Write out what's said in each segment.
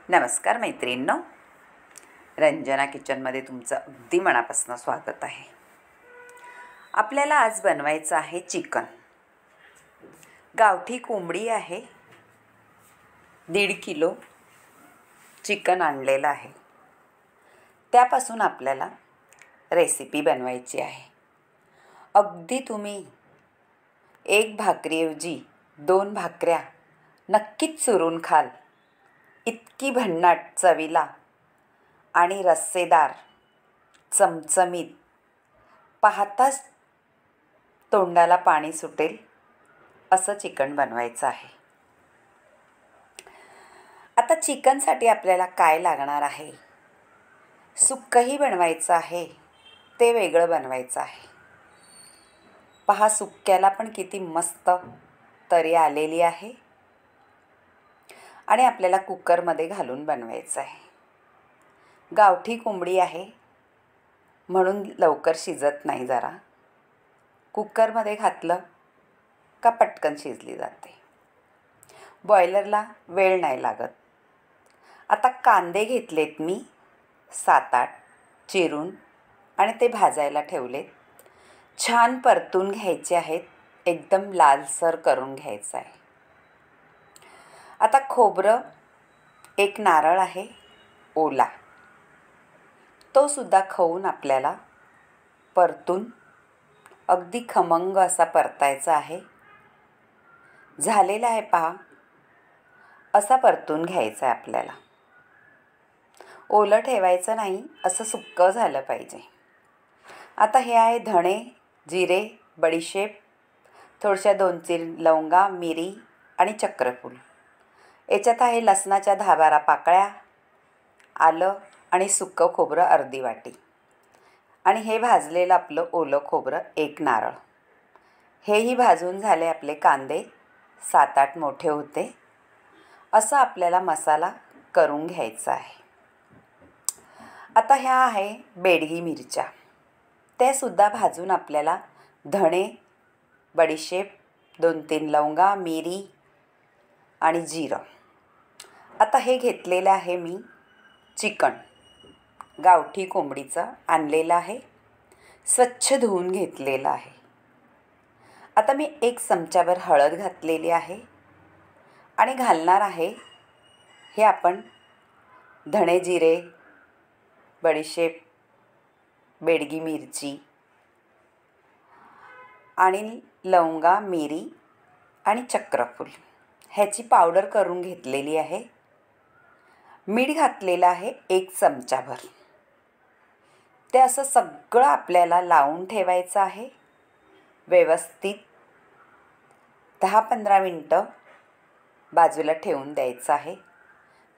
नमस्कार मैत्रिणींनो, रंजना किचनमध्ये तुमचं अगदी मनापासून स्वागत आहे. आपल्याला आज बनवायचं आहे चिकन. गावठी कोंबडी आहे, 1.5 किलो चिकन आणलेलं आहे. त्यापासून आपल्याला रेसिपी बनवायची आहे. अगदी तुम्ही 1 भाकरीऐवजी 2 भाकऱ्या नक्कीच चुरून खाल. इतकी भन्नाट चवीला आणि रस्सेदार, चमचमीत, पाहताच तोंडाला पाणी सुटेल असं चिकन बनवायचं आहे. आता चिकनसाठी आपल्याला काय लागणार आहे? सुक्कंही बनवायचं आहे, ते वेगळं बनवायचं आहे. पहा, सुक्क्याला पण किती मस्त तरी आलेली आहे आणि आपल्याला कुकरमध्ये घालून बनवायचं आहे. गावठी कोंबडी आहे म्हणून लवकर शिजत नाही. जरा कुकरमध्ये घातलं का पटकन शिजली जाते. बॉयलरला वेळ नाही लागत. आता कांदे घेतलेत मी 7-8 चिरून आणि ते भाजायला ठेवलेत. छान परतून घ्यायचे आहेत, एकदम लालसर करून घ्यायचं आहे. आता खोबरं, 1 नारळ आहे ओला, तो सुद्धा खाऊन आपल्याला परतून अगदी खमंग असा परतायचा आहे. झालेला आहे पहा, असा परतून घ्यायचा आहे आपल्याला. ओलं ठेवायचं नाही, असं सुक्कं झालं पाहिजे. आता हे आहे धणे, जिरे, बडीशेप, थोड्याशा 2-3 लवंगा, मिरी आणि चक्रफूल. याच्यात आहे लसणाच्या 10-12 पाकळ्या, आलं आणि सुक्कं खोबरं अर्धी वाटी, आणि हे भाजलेलं आपलं ओलं खोबरं 1 नारळ. हेही भाजून झाले. आपले कांदे 7-8 मोठे होते. असं आपल्याला मसाला करून घ्यायचा आहे. आता ह्या आहे बेडगी मिरच्या, ते सुद्धा भाजून आपल्याला धणे, बडीशेप, 2-3 लवंगा, मिरी आणि जिरं. आता हे घेतलेलं आहे मी चिकन, गावठी कोंबडीचं आणलेलं आहे, स्वच्छ धुवून घेतलेलं आहे. आता मी 1 चमचाभर हळद घातलेली आहे आणि घालणार आहे हे आपण धणे, जिरे, बडीशेप, बेडगी मिरची आणि लवंगा, मिरी आणि चक्रफूल ह्याची पावडर करून घेतलेली आहे. मीठ घातलेलं आहे 1 चमचाभर. ते असं सगळं आपल्याला लावून ठेवायचं आहे. व्यवस्थित 10-15 मिनटं बाजूला ठेवून द्यायचं आहे.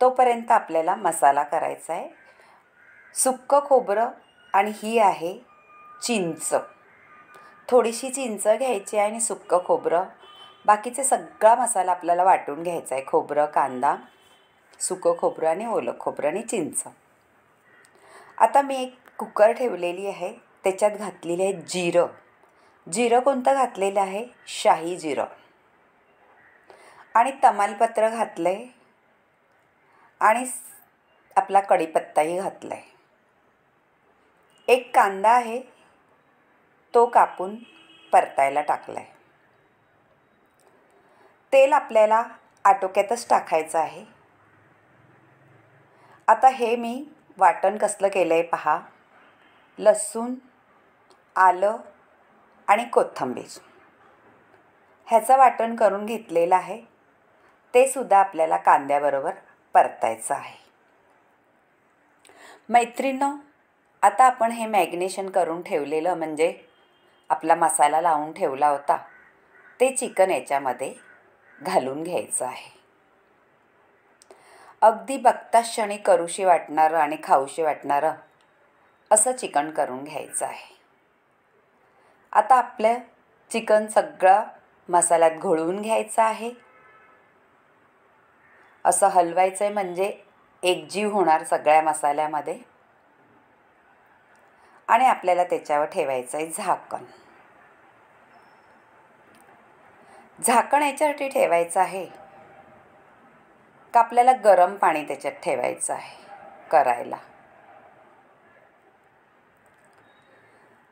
तोपर्यंत आपल्याला मसाला करायचा आहे. सुक्कं खोबरं आणि ही आहे चिंच. थोडीशी चिंच घ्यायची आणि सुक्कं खोबरं, बाकीचे सगळा मसाला आपल्याला वाटून घ्यायचा आहे. खोबरं, कांदा, सुकं खोबरं आणि ओलं खोबरं आणि चिंच. आता मी 1 कुकर ठेवलेली आहे, त्याच्यात घातलेले आहे जिरं. जिरं कोणतं घातलेलं आहे? शाही जिरं. आणि तमालपत्र घातलं आहे आणि आपला कढीपत्ताही घातला आहे. 1 कांदा आहे, तो कापून परतायला टाकला आहे. तेल आपल्याला आटोक्यातच टाकायचं आहे. आता हे मी वाटण कसलं केलं आहे पहा. लसूण, आलं आणि कोथिंबीर ह्याचं वाटण करून घेतलेलं आहे. ते सुद्धा आपल्याला कांद्याबरोबर परतायचं आहे. मैत्रिणींनो, आता आपण हे मॅग्नेशन करून ठेवलेलं, म्हणजे आपला मसाला लावून ठेवला होता, ते चिकन याच्यामध्ये घालून घ्यायचं आहे. अगदी बघताच क्षणी करूशी वाटणारं आणि खाऊशी वाटणारं असं चिकन करून घ्यायचं आहे. आता आपलं चिकन सगळं मसाल्यात घोळवून घ्यायचं आहे. असं हलवायचं आहे, म्हणजे एकजीव होणार सगळ्या मसाल्यामध्ये. आणि आपल्याला त्याच्यावर ठेवायचं आहे झाकण. झाकण याच्यासाठी ठेवायचं आहे का आपल्याला गरम पाणी त्याच्यात ठेवायचं आहे करायला.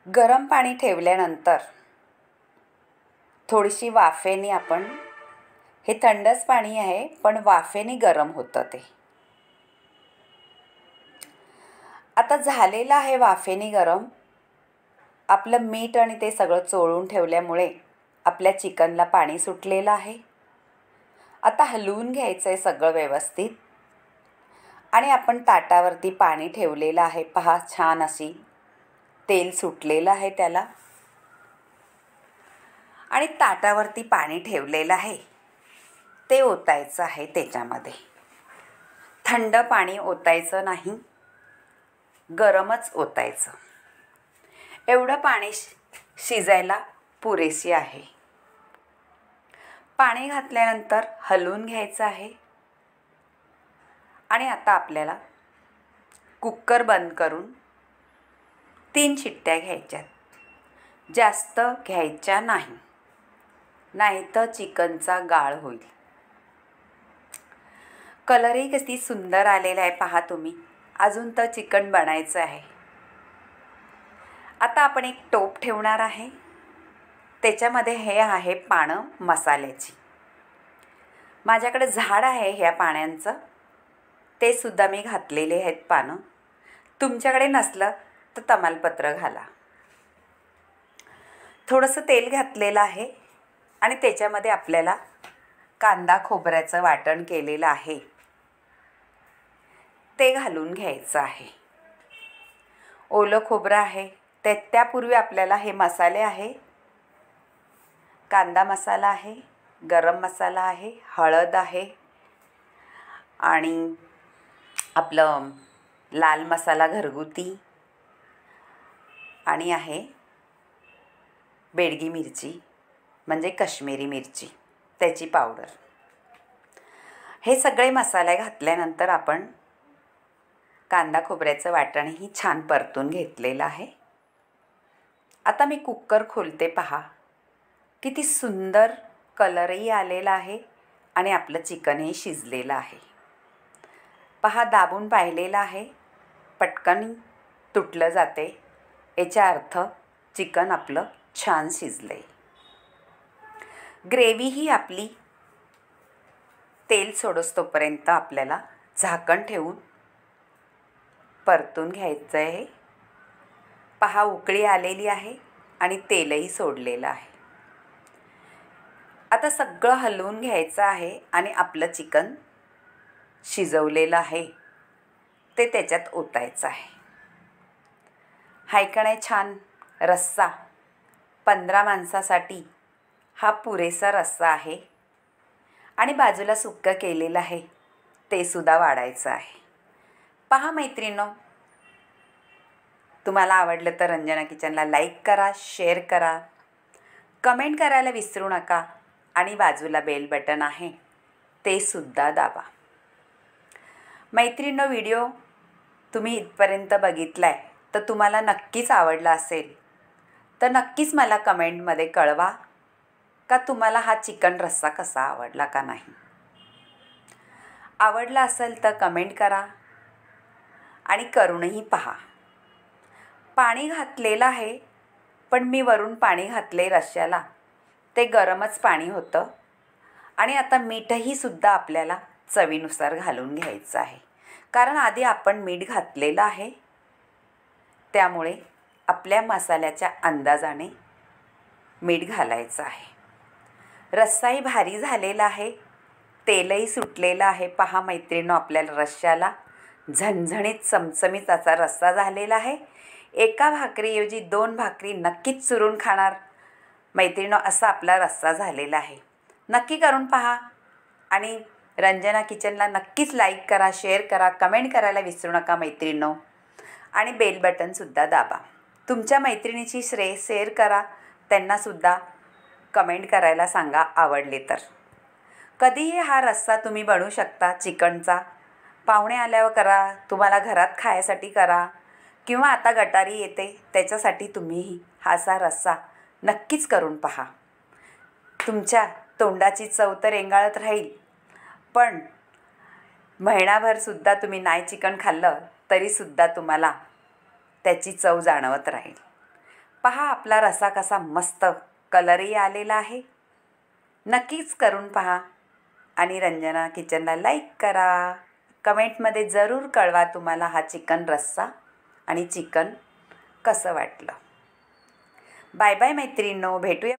गरम पाणी ठेवल्यानंतर थोडीशी वाफेने आपण, हे थंडच पाणी आहे पण वाफेने गरम होतं ते. आता झालेलं आहे वाफेने गरम. आपलं मीठ आणि ते सगळं चोळून ठेवल्यामुळे आपल्या चिकनला पाणी सुटलेलं आहे. आता हलवून घ्यायचं आहे सगळं व्यवस्थित. आणि आपण ताटावरती पाणी ठेवलेलं आहे. पहा, छान अशी तेल सुटलेलं आहे त्याला. आणि ताटावरती पाणी ठेवलेलं आहे ते ओतायचं आहे त्याच्यामध्ये. थंड पाणी ओतायचं नाही, गरमच ओतायचं. एवढं पाणी शिजायला पुरेशी आहे. पाणी घातल्यानंतर हलवून घ्यायचं आहे. आणि आता आपल्याला कुकर बंद करून 3 शिट्ट्या घ्यायच्यात. जास्त घ्यायच्या नाही, नाहीतर चिकनचा गाळ होईल. कलरही किती सुंदर आलेला आहे पहा तुम्ही. अजून तर चिकन बनायचं आहे. आता आपण एक टोप ठेवणार आहे. त्याच्यामध्ये हे आहे पानं मसाल्याची. माझ्याकडे झाड आहे ह्या पाण्यांचं, ते सुद्धा मी घातलेले आहेत पानं. तुमच्याकडे नसलं तर तमालपत्र घाला. थोडंसं तेल घातलेलं आहे आणि त्याच्यामध्ये आपल्याला कांदा खोबऱ्याचं वाटण केलेलं आहे ते घालून घ्यायचं आहे. ओलं खोबरं आहे. त्यापूर्वी आपल्याला हे मसाले आहे. कांदा मसाला आहे, गरम मसाला आहे, हळद आहे आणि आपलं लाल मसाला घरगुती आणि आहे बेडगी मिरची म्हणजे काश्मीरी मिरची, त्याची पावडर. हे सगळे मसाले घातल्यानंतर आपण कांदा खोबऱ्याचं वाटणही छान परतून घेतलेलं आहे. आता मी कुकर खोलते. पहा किती सुंदर कलरही आलेला आहे आणि आपलं चिकनही शिजलेलं आहे. पहा, दाबून पाहिलेलं आहे, पटकन तुटलं जाते. याचा अर्थ चिकन आपलं छान शिजलंय. ग्रेव्ही ही आपली तेल सोडोस्तोपर्यंत आपल्याला झाकण ठेवून परतून घ्यायचं आहे. पहा, उकळी आलेली आहे आणि तेलही सोडलेलं आहे. आता सगळं हलवून घ्यायचं आहे आणि आपलं चिकन शिजवलेलं आहे ते त्याच्यात ओतायचं आहे. हाय का नाही छान रस्सा. 15 माणसासाठी हा पुरेसा रस्सा आहे. आणि बाजूला सुक्कं केलेलं आहे ते सुद्धा वाढायचं आहे. पहा मैत्रिणींनो, तुम्हाला आवडलं तर रंजना किचनला लाईक करा, शेअर करा, कमेंट करायला विसरू नका आणि बाजूला बेल बटन आहे ते सुद्धा दाबा. मैत्रिणींनो, व्हिडिओ तुम्ही इथपर्यंत बघितला आहे तर तुम्हाला नक्कीच आवडला असेल तर नक्कीच मला कमेंटमध्ये कळवा का तुम्हाला हा चिकन रस्सा कसा आवडला का नाही. आवडला असेल तर कमेंट करा आणि करूनही पहा. पाणी घातलेलं आहे पण मी वरून पाणी घातले रश्श्याला, ते गरमच पाणी होतं. आणि आता मीठही सुद्धा आपल्याला चवीनुसार घालून घ्यायचं आहे, कारण आधी आपण मीठ घातलेलं आहे. त्यामुळे आपल्या मसाल्याच्या अंदाजाने मीठ घालायचं आहे. रस्साही भारी झालेला आहे, तेलही सुटलेलं आहे. पहा मैत्रिणींनो, आपल्याला रश्श्याला झणझणीत चमचमीत असा रस्सा झालेला आहे. एका भाकरीऐवजी 2 भाकरी नक्कीच चुरून खाणार मैत्रिणींनो, असा आपला रस्सा झालेला आहे. नक्की करून पहा आणि रंजना किचनला नक्कीच लाईक करा, शेअर करा, कमेंट करायला विसरू नका मैत्रिणींनो. आणि बेल बटनसुद्धा दाबा. तुमच्या मैत्रिणीची शेअर करा, त्यांनासुद्धा कमेंट करायला सांगा आवडले तर. कधीही हा रस्सा तुम्ही बनवू शकता चिकनचा. पाहुणे आल्यावर करा, तुम्हाला घरात खायसाठी करा, किंवा आता गटारी येते त्याच्यासाठी तुम्हीही हा असा रस्सा नक्कीच करून पहा. तुमच्या तोंडाची चव तर रेंगाळत राहील, पण महिनाभरसुद्धा तुम्ही नाही चिकन खाल्लं तरीसुद्धा तुम्हाला त्याची चव जाणवत राहील. पहा आपला रस्सा कसा मस्त कलरही आलेला आहे. नक्कीच करून पहा आणि रंजना किचनला लाईक करा. कमेंटमध्ये जरूर कळवा तुम्हाला हा चिकन रस्सा आणि चिकन कसं वाटलं. बाय बाय मैत्रिणींनो, भेटूया.